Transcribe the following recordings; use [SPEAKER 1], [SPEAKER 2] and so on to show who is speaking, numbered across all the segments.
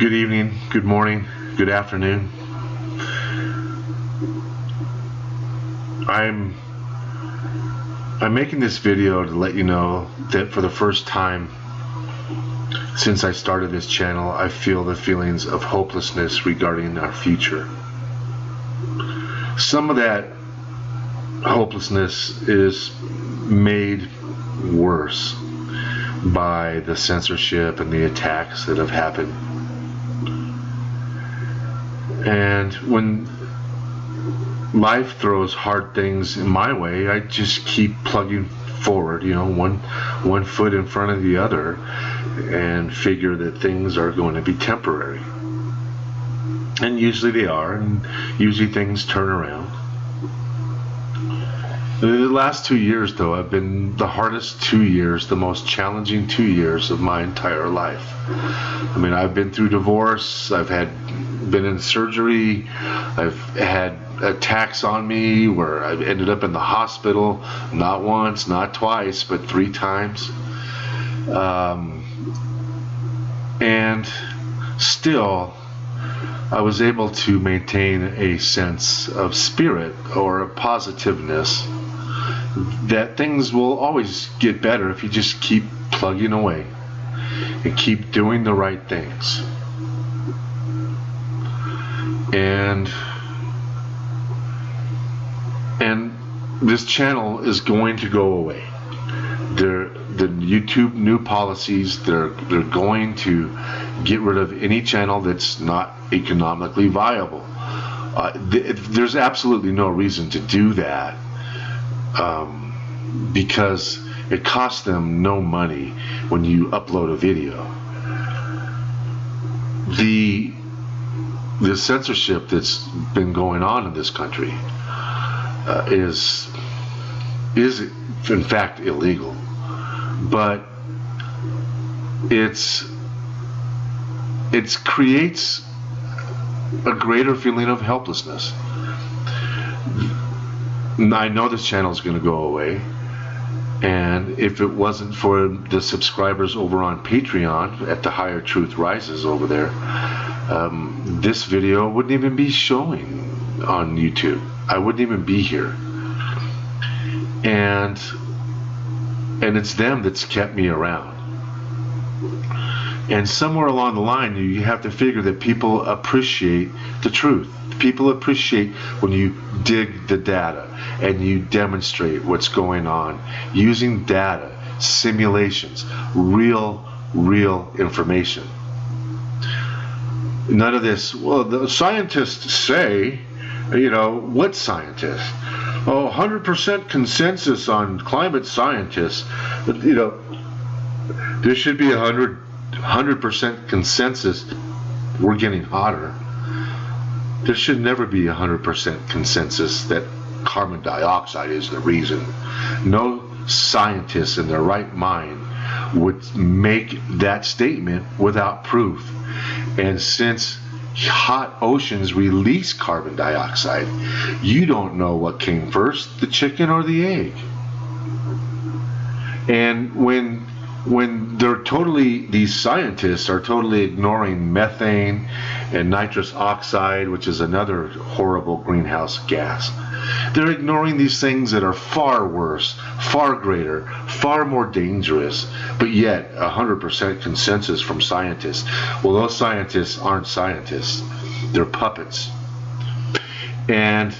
[SPEAKER 1] Good evening, good morning, good afternoon. I'm making this video to let you know that for the first time since I started this channel, I feel the feelings of hopelessness regarding our future. Some of that hopelessness is made worse by the censorship and the attacks that have happened. And when life throws hard things in my way, I just keep plugging forward, one foot in front of the other, and figure that things are going to be temporary. And usually they are, and usually things turn around. The last 2 years, though, have been the hardest 2 years, the most challenging 2 years of my entire life. I mean, I've been through divorce, I've been in surgery, I've had attacks on me where I've ended up in the hospital, not once, not twice, but 3 times. And still, I was able to maintain a sense of spirit or a positiveness that things will always get better if you just keep plugging away and keep doing the right things. And this channel is going to go away. The YouTube new policies, they're going to get rid of any channel that's not economically viable. There's absolutely no reason to do that, because it costs them no money when you upload a video. The censorship that's been going on in this country is in fact illegal, but it creates a greater feeling of helplessness. I know this channel is going to go away, and if it wasn't for the subscribers over on Patreon at the Higher Truth Rises over there, this video wouldn't even be showing on YouTube. I wouldn't even be here. And it's them that's kept me around. And somewhere along the line, you have to figure that people appreciate the truth. People appreciate when you dig the data and you demonstrate what's going on using data, simulations, real information. None of this, well, the scientists say, what scientists? Oh, 100% consensus on climate scientists. But, there should be 100% consensus. We're getting hotter. There should never be 100% consensus that carbon dioxide is the reason. No scientist in their right mind would make that statement without proof. And since hot oceans release carbon dioxide, you don't know what came first, the chicken or the egg. And when these scientists are totally ignoring methane and nitrous oxide, which is another horrible greenhouse gas, they're ignoring these things that are far worse, far greater, far more dangerous, but yet 100% consensus from scientists. Well, those scientists aren't scientists. They're puppets. And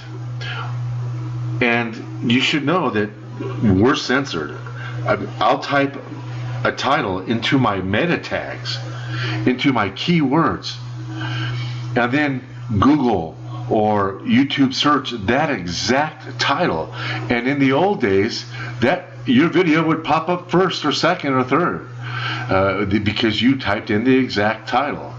[SPEAKER 1] you should know that we're censored. I'll type a title into my meta tags, into my keywords, and then Google or YouTube search that exact title, and in the old days that your video would pop up first or second or third, because you typed in the exact title.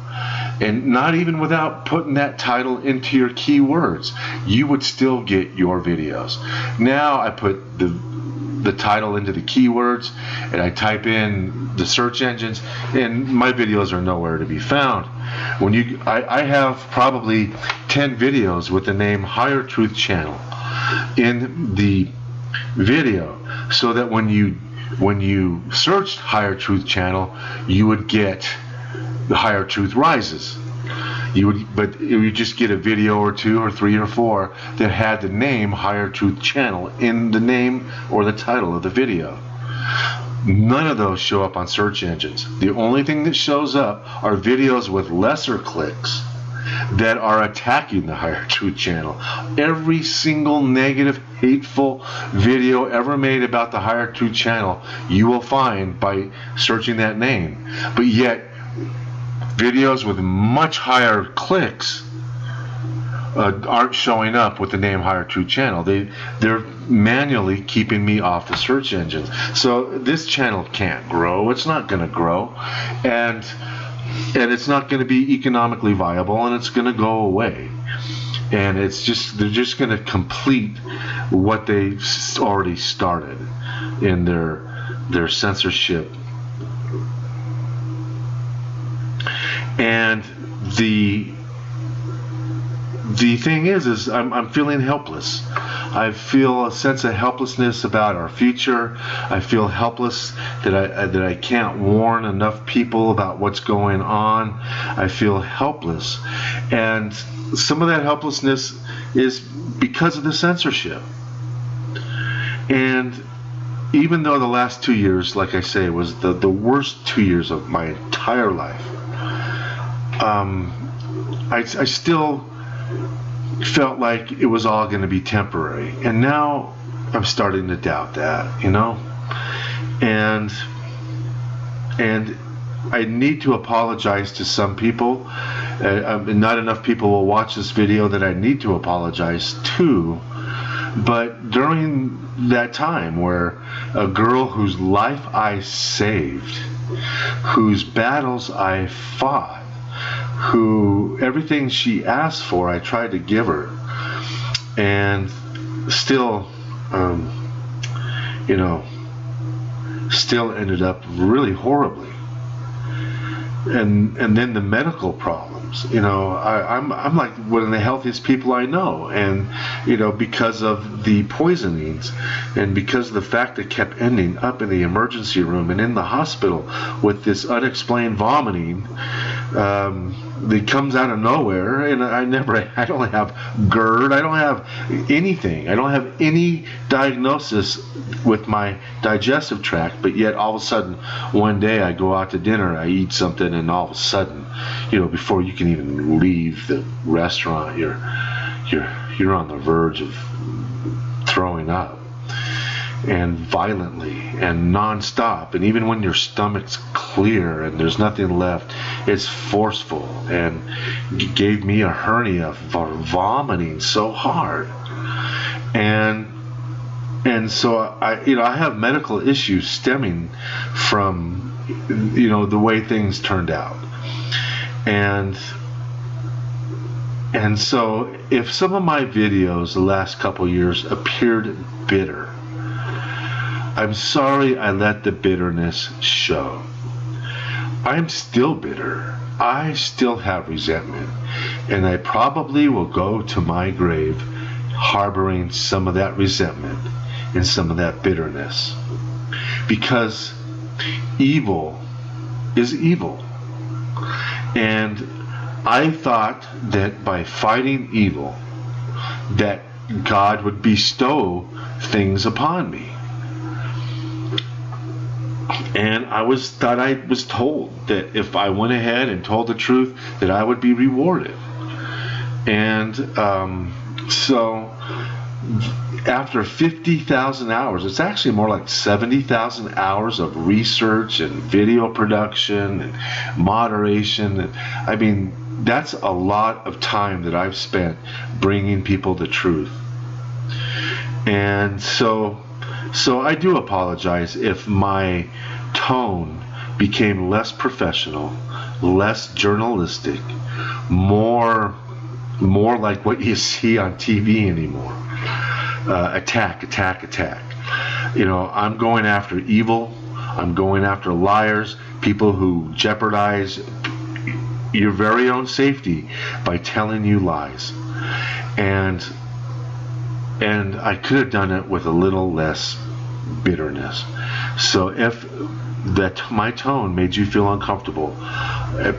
[SPEAKER 1] And not even without putting that title into your keywords, you would still get your videos. Now I put the title into the keywords, and I type in the search engines, and my videos are nowhere to be found. I have probably 10 videos with the name Higher Truth Channel in the video, so that when you searched Higher Truth Channel, you would get the higher truth rises. But you would just get a video or 2 or 3 or 4 that had the name Higher Truth Channel in the name or the title of the video. None of those show up on search engines. The only thing that shows up are videos with lesser clicks that are attacking the Higher Truth Channel. Every single negative, hateful video ever made about the Higher Truth Channel you will find by searching that name. But yet, videos with much higher clicks aren't showing up with the name Higher Truth Channel. They're manually keeping me off the search engines. So this channel can't grow. It's not going to grow, and it's not going to be economically viable, and it's going to go away. And they're just going to complete what they already started in their censorship. And the thing is I'm feeling helpless. I feel a sense of helplessness about our future. I feel helpless that I can't warn enough people about what's going on. I feel helpless, and some of that helplessness is because of the censorship. And even though the last 2 years, like I say, was the worst 2 years of my entire life, I still felt like it was all going to be temporary, and now I'm starting to doubt that, and I need to apologize to some people. Not enough people will watch this video that I need to apologize to, but during that time where a girl whose life I saved, whose battles I fought, who everything she asked for I tried to give her, and still still ended up really horribly. And then the medical problems, I'm like one of the healthiest people I know, and because of the poisonings, and because of the fact that kept ending up in the emergency room and in the hospital with this unexplained vomiting that comes out of nowhere. And I don't have GERD, I don't have anything, I don't have any diagnosis with my digestive tract, but yet all of a sudden one day I go out to dinner, I eat something, and all of a sudden, before you can even leave the restaurant, you're on the verge of throwing up, and violently and non-stop. And even when your stomach's clear and there's nothing left, it's forceful, and gave me a hernia for vomiting so hard. And so I have medical issues stemming from the way things turned out. And so if some of my videos the last couple years appeared bitter, I'm sorry I let the bitterness show. I'm still bitter. I still have resentment, and I probably will go to my grave harboring some of that resentment and some of that bitterness, because evil is evil. And I thought that by fighting evil, that God would bestow things upon me. And I thought I was told that if I went ahead and told the truth, that I would be rewarded. And so after 50,000 hours, it's actually more like 70,000 hours of research and video production and moderation. And that's a lot of time that I've spent bringing people the truth. And so I do apologize if my tone became less professional, less journalistic, more like what you see on TV anymore. Attack. I'm going after evil. I'm going after liars, people who jeopardize your very own safety by telling you lies. And I could have done it with a little less bitterness. So if that my tone made you feel uncomfortable,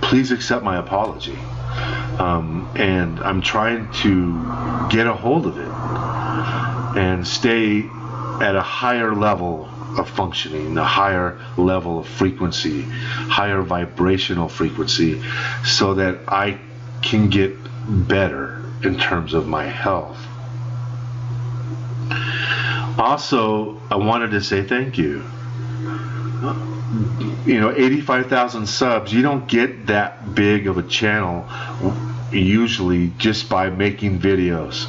[SPEAKER 1] please accept my apology. And I'm trying to get a hold of it and stay at a higher level of functioning, a higher level of frequency, higher vibrational frequency, so that I can get better in terms of my health. Also, I wanted to say thank you. 85,000 subs, you don't get that big of a channel usually just by making videos.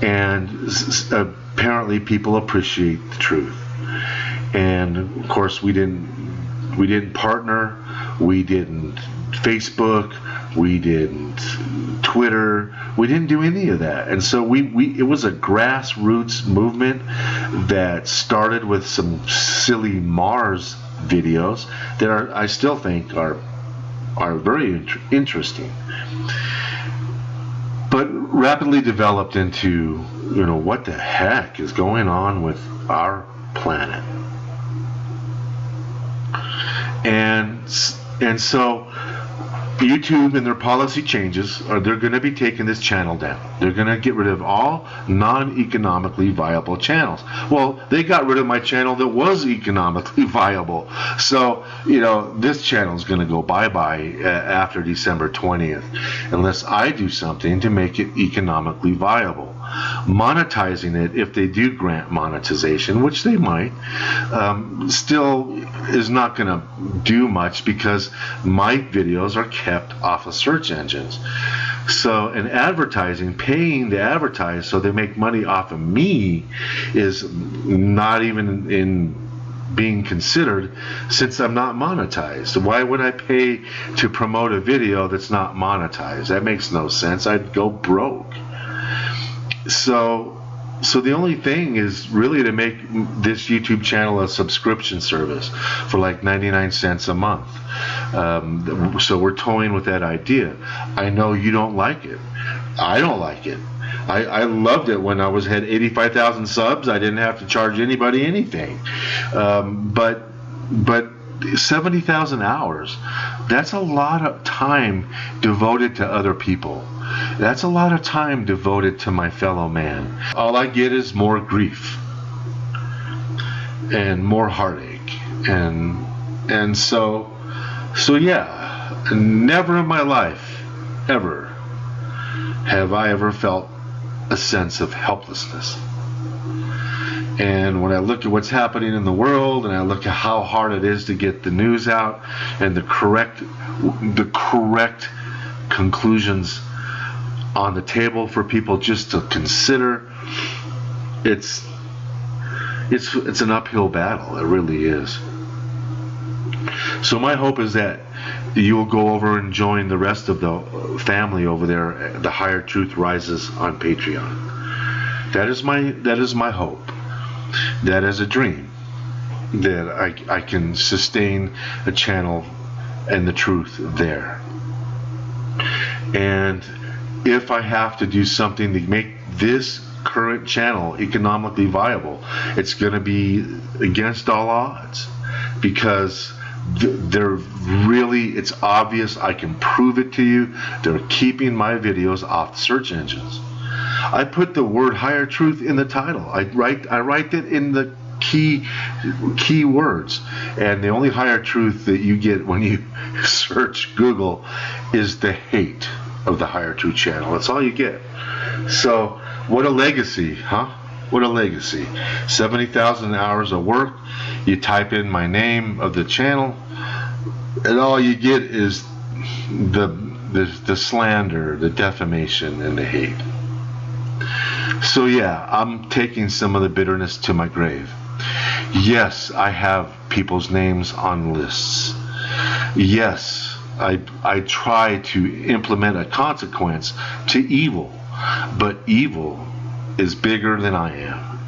[SPEAKER 1] And apparently people appreciate the truth. And of course we didn't partner, we didn't Facebook, we didn't Twitter, we didn't do any of that. And so it was a grassroots movement that started with some silly Mars videos that I still think are very interesting, but rapidly developed into, what the heck is going on with our planet. And so YouTube and their policy changes they're going to be taking this channel down. They're going to get rid of all non-economically viable channels. Well, they got rid of my channel that was economically viable. So, this channel is going to go bye-bye after December 20th unless I do something to make it economically viable. Monetizing it, if they do grant monetization, which they might, still is not going to do much because my videos are kept off of search engines. So, in advertising, paying to advertise so they make money off of me is not even in being considered, since I'm not monetized. Why would I pay to promote a video that's not monetized? That makes no sense. I'd go broke. So the only thing is really to make this YouTube channel a subscription service for like 99 cents a month. So we're toying with that idea. I know you don't like it. I don't like it. I loved it when I had 85,000 subs. I didn't have to charge anybody anything. But 70,000 hours, that's a lot of time devoted to other people. That's a lot of time devoted to my fellow man. All I get is more grief and more heartache. And so yeah, never in my life, ever, have I ever felt a sense of helplessness. And when I look at what's happening in the world, and I look at how hard it is to get the news out and the correct conclusions on the table for people just to consider, it's an uphill battle. It really is. So my hope is that you'll go over and join the rest of the family over there, The Higher Truth Rises on Patreon. That is my hope. That is a dream, that I can sustain a channel and the truth there. And if I have to do something to make this current channel economically viable, it's going to be against all odds, because it's obvious. I can prove it to you. They're keeping my videos off the search engines. I put the word higher truth in the title. I write it in the key words, and the only higher truth that you get when you search Google is the hate of the Higher Truth channel. That's all you get. So what a legacy, huh? What a legacy. 70,000 hours of work. You type in my name of the channel, and all you get is the slander, the defamation, and the hate. So yeah, I'm taking some of the bitterness to my grave. Yes, I have people's names on lists. Yes, I try to implement a consequence to evil, but evil is bigger than I am.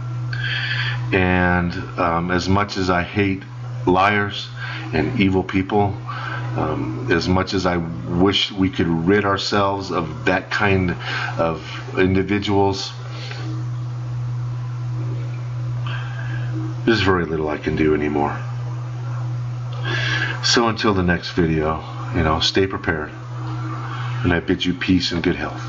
[SPEAKER 1] And as much as I hate liars and evil people, as much as I wish we could rid ourselves of that kind of individuals, there's very little I can do anymore. So until the next video, stay prepared. And I bid you peace and good health.